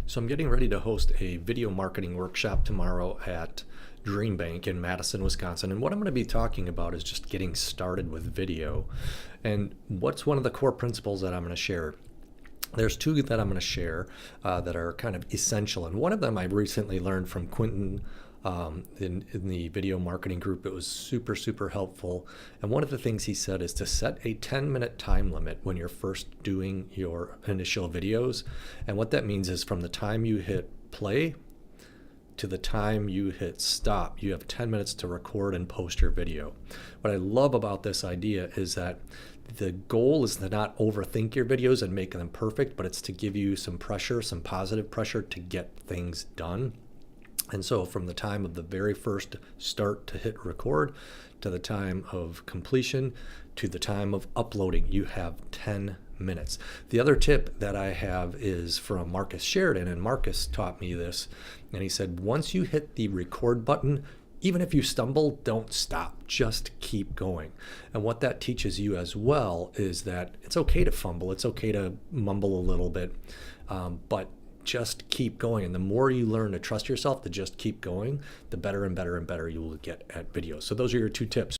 So I'm getting ready to host a video marketing workshop tomorrow at Dreambank in Madison, Wisconsin. And what I'm going to be talking about is just getting started with video. And what's one of the core principles that I'm going to share? There's two that I'm going to share that are kind of essential. And one of them I recently learned from Quentin in the video marketing group. It was super helpful. And one of the things he said is to set a 10-minute time limit when you're first doing your initial videos. And what that means is from the time you hit play to the time you hit stop, you have 10 minutes to record and post your video. What I love about this idea is that the goal is to not overthink your videos and make them perfect, but it's to give you some pressure, some positive pressure to get things done. And so from the time of the very first start to hit record to the time of completion to the time of uploading, you have 10 minutes. The other tip that I have is from Sheridan, and Marcus taught me this. And he said, once you hit the record button, even if you stumble, don't stop, just keep going. And what that teaches you as well is that it's okay to fumble, it's okay to mumble a little bit, but just keep going. And the more you learn to trust yourself to just keep going, the better and better and better you will get at videos. So those are your two tips.